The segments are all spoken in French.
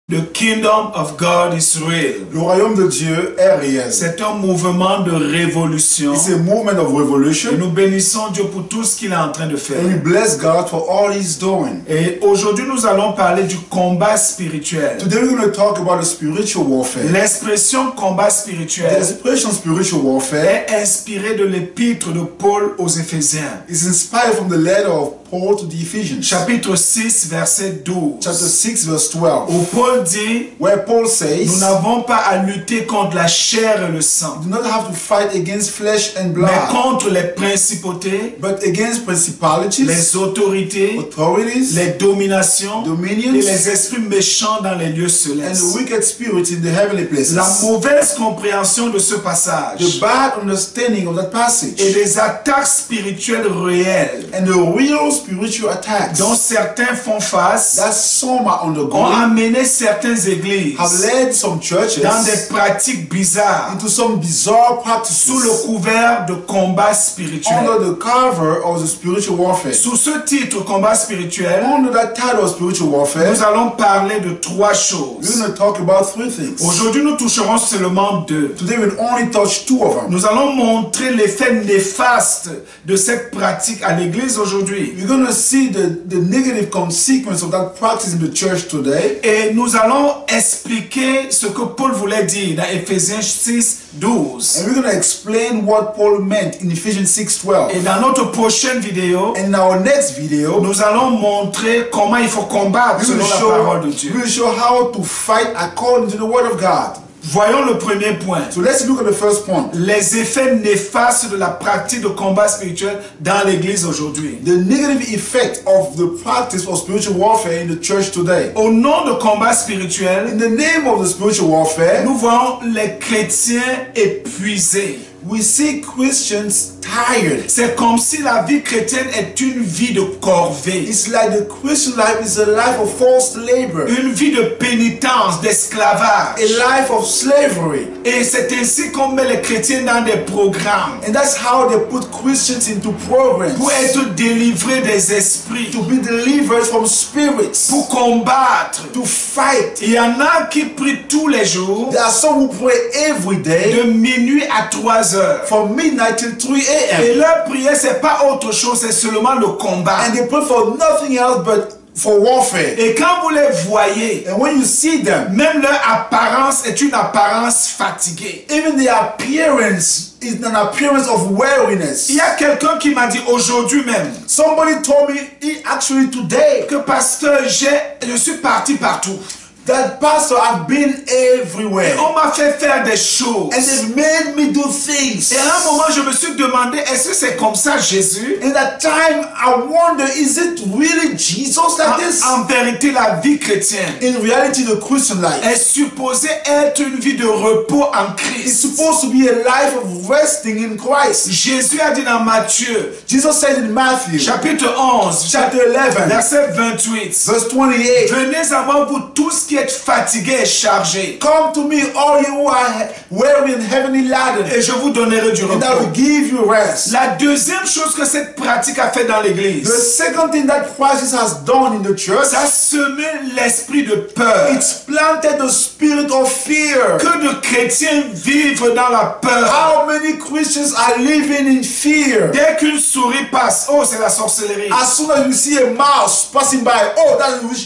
The kingdom of God is real. Le royaume de Dieu est réel. C'est un mouvement de révolution. It's a movement of revolution. Et nous bénissons Dieu pour tout ce qu'il est en train de faire. And we bless God for all He's doing. Et aujourd'hui, nous allons parler du combat spirituel. Today we're going to talk about the spiritual warfare. L'expression combat The spirituel expression spiritual warfare est inspirée de l'épître de Paul aux Éphésiens. is inspired from the letter of Paul to the Ephesians. Chapitre 6, verset 12. Chapter 6, verse 12. Où Paul dit, Where Paul nous says, n'avons pas à lutter contre la chair et le sang, do not have to fight against flesh and mais blood, contre les principautés, but against principalities, les autorités, authorities, les dominations dominions, et les esprits méchants dans les lieux and célestes. the wicked spirits in the heavenly places. La mauvaise compréhension de ce passage The bad understanding of that passage et des attaques spirituelles réelles and the real spiritual attacks dont certains font face that some are ont undergoing amené certaines églises have led some churches dans des pratiques bizarres into some bizarre sous le practices couvert de combat spirituel. under the cover of the spiritual warfare. Sous ce titre combat spirituel, Under that title of spiritual warfare, nous allons parler de trois we're choses. going to talk about three things. Aujourd'hui, nous toucherons seulement deux. Today we'll only touch two of them. Nous allons montrer l'effet néfaste de cette pratique à l'église aujourd'hui. We're going to see the negative consequence of that practice in the church today. Et nous allons expliquer ce que Paul voulait dire dans Éphésiens 6, 12. And we're going to explain what Paul meant in Ephesians 6:12. Et dans notre prochaine vidéo, And in our next video, nous allons montrer comment il faut combattre selon la parole de Dieu. we will show how to fight according to the word of God. Voyons le premier point. So let's look at the first point. Les effets néfastes de la pratique de combat spirituel dans l'église aujourd'hui. The negative effect of the practice of spiritual warfare in the church today. Au nom de combat spirituel, In the name of the spiritual warfare, nous voyons les chrétiens épuisés. we see Christians tired. C'est comme si la vie chrétienne est une vie de corvée, It's like the Christian life is a life of forced labor, une vie de pénitence, d'esclavage. a life of slavery. Et c'est ainsi qu'on met les chrétiens dans des programmes And that's how they put Christians into programs pour être délivrés des esprits, to be delivered from spirits, pour combattre. to fight. Il y en a qui prient tous les jours There are some who pray every day de minuit à 3 heures. from midnight till 3 Et a.m. leur prière, c'est pas autre chose, c'est seulement le combat. and they pray for nothing else but for warfare. Et quand vous les voyez, And when you see them, même leur apparence est une apparence fatiguée. even their appearance is an appearance of weariness. Il y a quelqu'un qui m'a dit aujourd'hui même Somebody told me actually today que pasteur, je suis parti partout. that pastor I've been everywhere On m'a fait faire des choses. and they've made me do things. Et à un moment, je me suis demandé, est-ce que c'est comme ça Jésus? In that time, I wonder, is it really Jesus like this? En vérité, la vie chrétienne In reality, the Christian life est supposée être une vie de repos en is Christ. supposed to be a life of resting in Christ. Jésus a dit dans Matthieu, Jesus said in Matthew chapitre 11, chapter 11, verset 28, verse 28, venez à moi, vous tous qui êtes fatigués et chargés, come to me, all you who are weary and heavily laden, et je vous donnerai du and I will repos. give you rest. La deuxième chose que cette pratique a fait dans The l'église, second thing that practice has done in the church, ça a semé l'esprit de peur. it's planted the spirit of fear. Que de chrétiens vivent dans la peur. How many Christians are living in fear? Dès qu'une souris passe, oh, c'est la sorcellerie. As soon as you see a mouse passing by, oh,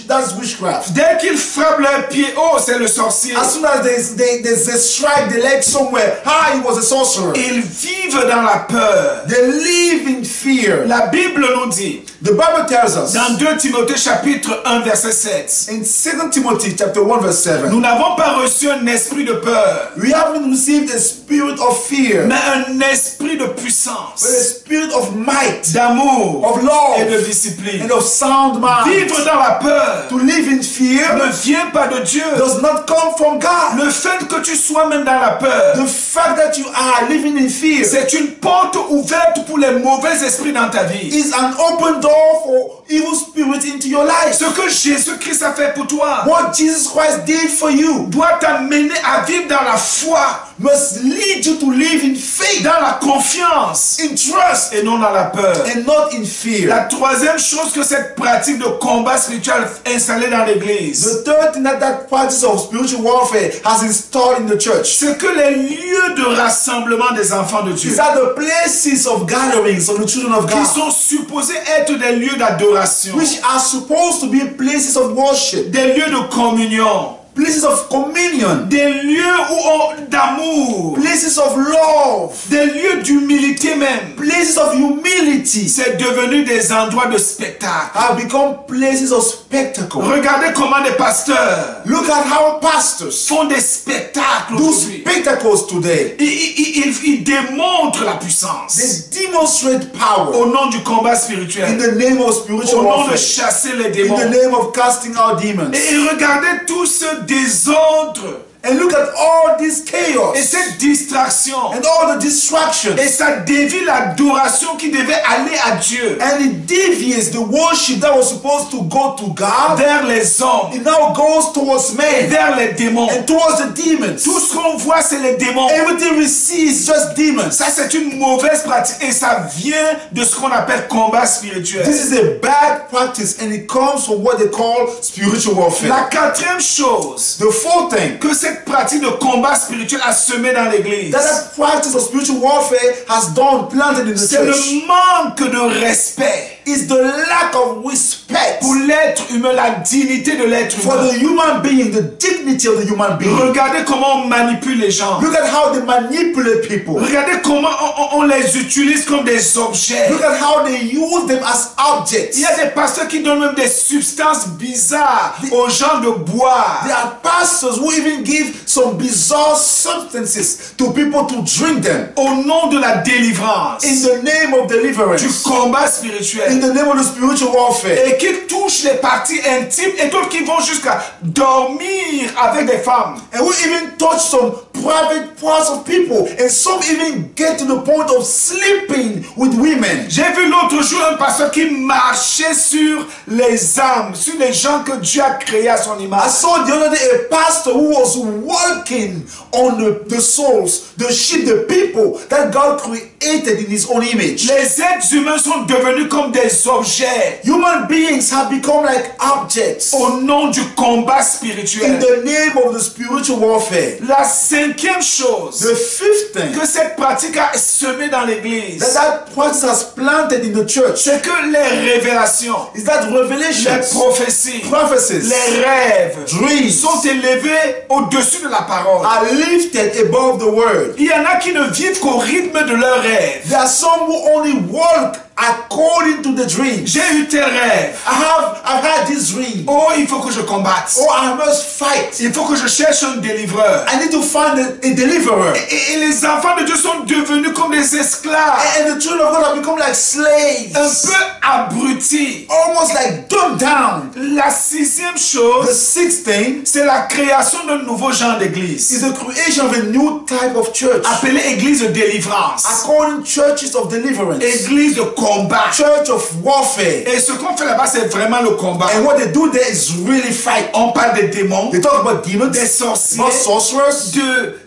that's witchcraft. Dès qu'ils frappent leurs pieds, oh, c'est le sorcier. As soon as they strike the leg somewhere, he was a sorcerer. Ils vivent dans la peur. They live in fear. La Bible nous dit, The Bible tells us dans 2 Timothée chapitre 1 verset 7, in 2 Timothy chapter 1 verse 7, nous n'avons pas reçu un esprit de peur, we haven't received a spirit of fear, mais un esprit de but a puissance, spirit of might, d'amour of love, et de discipline. and of sound mind. Vivre dans la peur To live in fear ne vient pas de Dieu. does not come from God. Le fait que tu sois même dans la peur, The fact that you are living in fear c'est une porte ouverte pour les mauvais esprits dans ta vie. is an open door for evil spirit into your life. Ce que Jésus-Christ a fait pour toi What Jesus Christ did for you doit t'amener à vivre dans la foi, must lead you to live in faith, dans la confiance in trust, et non dans la peur. and not in fear. La troisième chose que cette pratique de combat spirituel installée dans l'église, The third thing that practice of spiritual warfare has installed in the church c'est que les lieux de rassemblement des enfants de Dieu, is that the places of gatherings of the children of qui God, sont supposés être des lieux d'adoration, which are supposed to be places of worship, des lieux de communion, places of communion, des lieux d'amour, places of love, des lieux d'humilité même, places of humility, c'est devenu des endroits de spectacle. have become places of spectacle. Regardez comment des pasteurs Look at how pastors font des spectacles do aujourd'hui. spectacles today. Ils démontrent la puissance They demonstrate power au nom du combat in spirituel, the name of spiritual au nom de warfare, chasser les in démons. the name of casting out demons. Et regardez tout ce désordre And look at all this chaos et cette distraction. and all the distractions. Et ça dévie l'adoration qui devait aller à Dieu And it deviates the worship that was supposed to go to God. vers les hommes, It now goes towards man vers les démons. and towards the demons. Tout ce qu'on voit, c'est les démons. Everything we see is just demons. Ça, c'est une mauvaise pratique et ça vient de ce qu'on appelle combat spirituel. This is a bad practice and it comes from what they call spiritual warfare. La quatrième chose The fourth thing que cette pratique de combat spirituel a semé dans l'église, that practice of spiritual warfare has done planted in the c'est church le manque de respect is the lack of respect pour l'être humain, la dignité de l'être for humain. the human being, the dignity of the human being. Regardez comment on manipule les gens. Look at how they manipulate people. Regardez comment on les utilise comme des objets. Look at how they use them as objects. Il y a des pasteurs qui donnent même des substances bizarres aux gens de boire. There are pastors who even give some bizarre substances to people to drink them Au nom de la délivrance, in the name of du deliverance, combat in spirituel, the name of the spiritual warfare, et qui touchent les parties intimes et d'autres qui vont jusqu'à dormir avec des femmes. and who even touch some private parts of people, and some even get to the point of sleeping with women. J'ai vu l'autre jour un pasteur qui marchait sur les âmes, sur les gens que Dieu a créés à son I image. saw the other day a pastor who was walking on the souls, the sheep, the people that God created in his own image. Les êtres humains sont devenus comme des objets Human beings have become like objects au nom du combat in spirituel. the name of the spiritual warfare. La cinquième chose The fifth thing que cette pratique a semé dans l'église, that practice has planted in the church c'est que les révélations, is that les revelations, prophéties, prophecies, les rêves dreams sont élevés au-dessus de la parole. are lifted above the word. Il y en a qui ne vivent qu'au rythme de leurs rêves. There are some who only walk according to the dreams. J'ai eu tel rêve. I've had this dream. Oh, il faut que je combatte. Oh, I must fight. Il faut que je cherche un délivreur. I need to find a deliverer. Et les enfants de Dieu sont devenus comme des esclaves, And the children of God have become like slaves, un peu abrutis. almost like dumbed down. La sixième The chose, sixth thing c'est la création d'un nouveau genre is d'église, the creation of a new type of church. appelée église de délivrance, According churches of deliverance, église de combat. church of warfare. Et ce qu'on fait là-bas, c'est vraiment le combat. And what they do there is really fight. On parle des démons, They talk about demons, des sorciers, about sorcerers,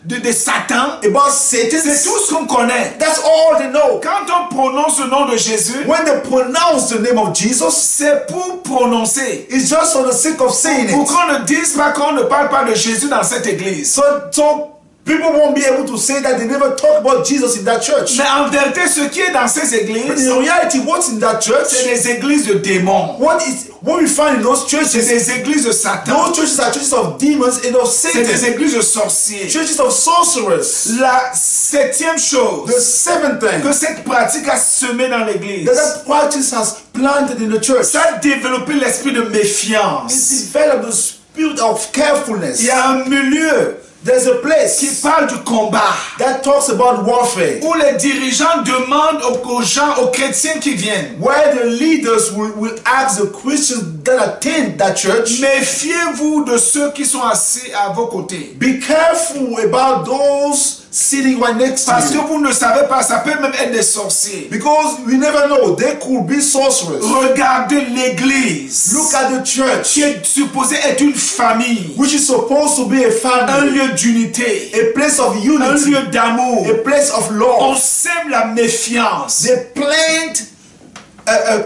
de Satan. about C'est Satan. tout ce qu'on connaît. That's all they know. Quand on prononce le nom de Jésus, When they pronounce the name of Jesus, c'est pour prononcer. it's just for the sake of saying Pour it. qu'on ne dise pas qu'on ne parle pas de Jésus dans cette église. So people won't be able to say that they never talk about Jesus in that church. Mais en vérité, ce qui est dans ces But églises, in reality, what's in that c'est church? des églises de démons. What we find in those C'est churches, des églises de Satan. those churches are churches of demons and of C'est des Satan. églises de sorciers. Churches of sorcerers. La septième chose The seventh thing que cette pratique a semé dans l'église, that practice has planted in the church, ça a développé l'esprit de méfiance. it developed the spirit of carefulness. Il y a un milieu There's a place qui parle du combat, that talks about warfare, où les dirigeants demandent aux gens, aux chrétiens qui viennent, where the leaders will ask the Christians that attend that church, méfiez-vous de ceux qui sont assis à vos côtés. be careful about those sitting right next to Parce que you. vous ne savez pas, ça peut même être des sorciers. Because we never know, they could be sorcerers. Regardez l'église, Look at the church, qui est supposée être une famille, which is supposed to be a un family, lieu d'unité, a place of un unity, lieu d'amour. a place of On love. sème la méfiance They plant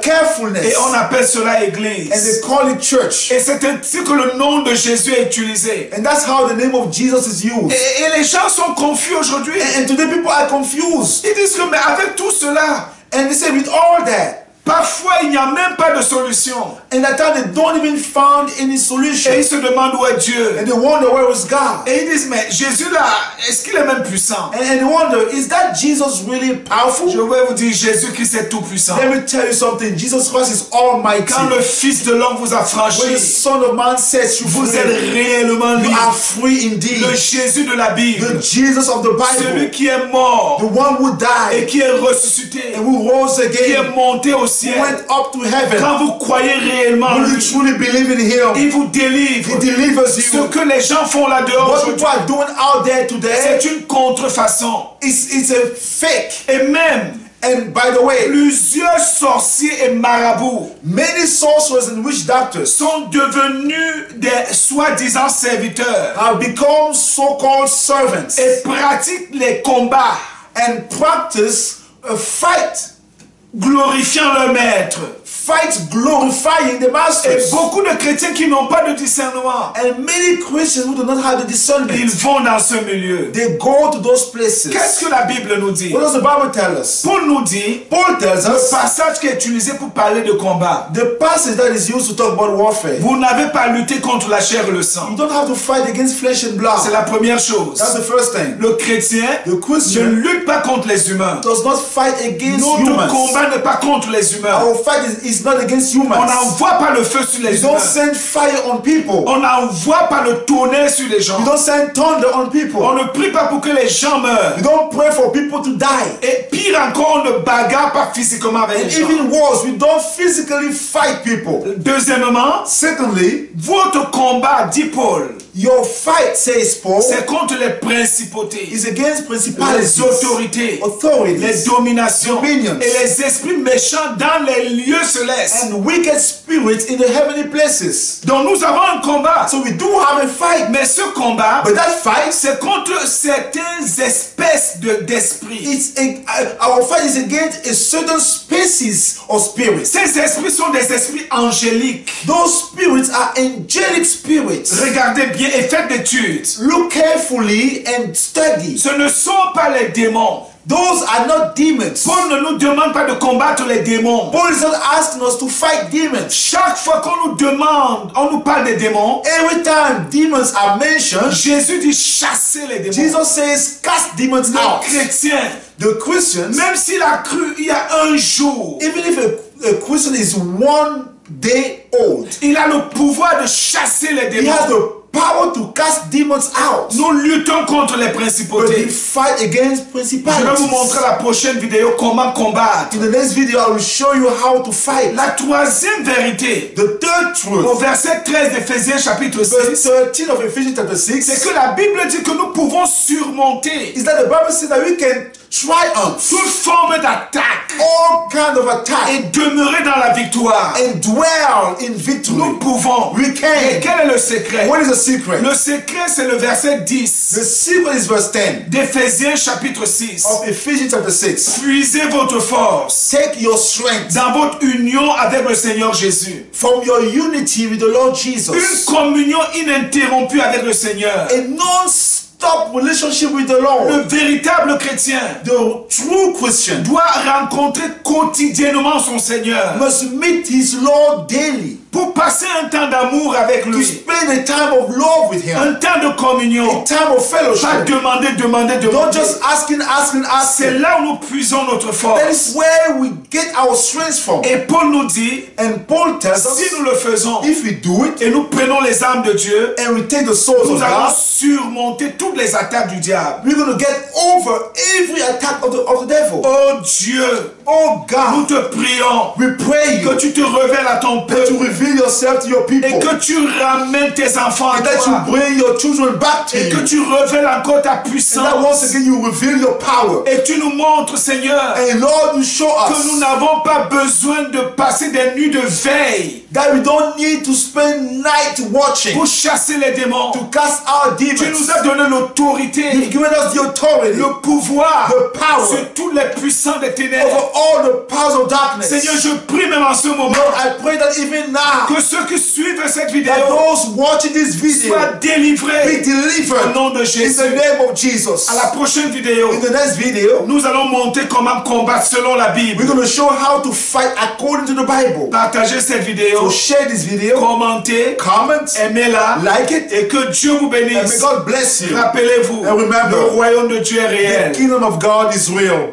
carefulness, et on appelle cela and église. they call it church. Et c'est ainsi que le nom de Jésus est utilisé. And that's how the name of Jesus is used. Et les gens sont confus aujourd'hui. And today people are confused. Ils disent que mais avec tout cela, And they say with all that, parfois il n'y a même pas de solution. and at times they don't even find any Et solution. ils se demandent où est Dieu. And they wonder, where is God? Et ils disent mais Jésus là, est-ce qu'il est même puissant? And they wonder, is that Jesus really powerful? Je vais vous dire, Jésus-Christ est tout puissant. Let me tell you something. Jesus Christ is almighty. Quand le Fils de l'homme vous a When the franchi, Son of Man sets you vous free, êtes réellement you libre. are free indeed. Le Jésus de la Bible, The Jesus of the celui Bible, qui est mort the one who et died qui est ressuscité, and who rose qui est again, monté au who ciel. went up to heaven. Quand vous croyez réellement en When you lui, truly believe in Him, il vous délivre. He delivers Ce you. que les gens font là dehors What aujourd'hui, people are doing out there today, c'est une contrefaçon. it's a fake. Et même And by the way, plusieurs sorciers et marabouts many sorcerers and witch doctors sont devenus des soi-disant serviteurs have become so-called servants et pratiquent les combats and practice a fight. glorifiant leur maître. Fight glorifying the Et masters. beaucoup de chrétiens qui n'ont pas de discernement, And many Christians who do not have the ils discernment, vont dans ce milieu. they go to those places. Qu'est-ce que la Bible nous dit? What does the Bible tell us? Paul nous dit, Paul tells le us passage qui est utilisé pour parler de combat, the passage that is used to talk about warfare. vous n'avez pas lutté contre la chair et le You sang. don't have to fight against flesh and blood. C'est la première chose. That's the first thing. Le chrétien The ne Christian lutte pas contre les humains. does not fight against Notre humans. combat n'est pas contre les humains. Our fight is not against humans. On n'envoie pas le feu sur You les don't humains. send fire on people. On n'envoie pas le tonnerre sur les gens. You don't send thunder on people. On ne prie pas pour que les gens meurent. You don't pray for people to die. Et pire encore, on ne bagarre pas physiquement avec And les gens. even worse, we don't physically fight people. Deuxièmement, Secondly, votre combat, dit Paul, your fight, says Paul, c'est contre les principautés, is against les principalities, autorités, les authorities, dominations dominions, et les esprits méchants dans les lieux célestes. and wicked spirits in the heavenly places. Donc nous avons un combat. So we do have a fight. Mais ce combat, But that fight, c'est contre certaines espèces d'esprits. our fight is against a certain species of spirits. Ces esprits sont des esprits angéliques. Those spirits are angelic spirits. Regardez bien et faites d'études. Look carefully and study. Ce ne sont pas les démons. Those are not demons. Paul ne nous demande pas de combattre les démons. Paul is not asking us to fight demons. Chaque fois qu'on nous demande, on nous parle des démons, Every time demons are mentioned, Jésus dit chasser les démons. Jesus says cast demons Le out. chrétien, The Christians, même s'il a cru il y a un jour, even if a Christian is 1 day old, il a le pouvoir de chasser les he has démons. the power to cast demons out. Nous luttons contre les But we principautés. fight against Je vais vous montrer principalities. la prochaine vidéo comment combattre. In the next video, I will show you how to fight. La troisième vérité, The third au truth, verset 13 d'Éphésiens chapitre verse 6, 13 of Ephesians chapter c'est 6, que la Bible dit que nous pouvons surmonter is that the Bible says that we can triumph toute forme d'attaque all kind of attack et demeurer dans la victoire. and dwell in victory. Nous pouvons. We Et can. quel est le secret? What is the secret? Le secret, c'est le verset 10 The secret is verse 10 d'Éphésiens chapitre 6. of Ephesians chapter 6. Puisez votre force Take your strength dans votre union avec le Seigneur Jésus. from your unity with the Lord Une Jesus. communion ininterrompue avec le Seigneur. A non-stop relationship with the Le Lord. véritable chrétien The true Christian doit rencontrer quotidiennement son Seigneur must meet his Lord daily pour passer un temps d'amour avec to lui, spend a time of love with him, un temps de communion. a time of Pas fellowship. demander. Not just asking. C'est là où nous puisons notre That force. is where we get our strength from. Et Paul nous dit, And Paul tells si us, nous le faisons if we do it et nous prenons les armes de Dieu, and we take the swords nous of allons God, surmonter toutes les attaques du diable. we're going to get over every attack of the devil. Oh Dieu, oh nous God, te prions we pray que you tu te révèles à ton that you peuple reveal yourself to your people, et que tu ramènes tes enfants à and that you toi bring your children back to et que you, tu révèles encore ta and that once puissance again you reveal your power. et tu nous montres, Seigneur, And Lord, you show que nous us n'avons pas besoin de passer des nuits de veille that we don't need to spend night watching pour chasser les démons. to cast out Tu demons. nous as donné l'autorité, You've given us the authority le pouvoir the power sur tous les puissants des over ténèbres. all the powers of darkness. Seigneur, je prie même en ce moment Lord, I pray that even now, que ceux qui suivent cette vidéo that those watching this video soient délivrés be delivered au nom de in Jésus. the name of Jesus. À la prochaine vidéo, In the next video, nous allons montrer comment combattre selon la Bible. we're going to show how to fight according to the Bible. Partagez cette vidéo, So share this video, commentez, comment, aimez-la like it, et que Dieu vous and may bénisse. God bless you. Rappelez-vous, And remember, le royaume de Dieu est The réel. kingdom of God is real.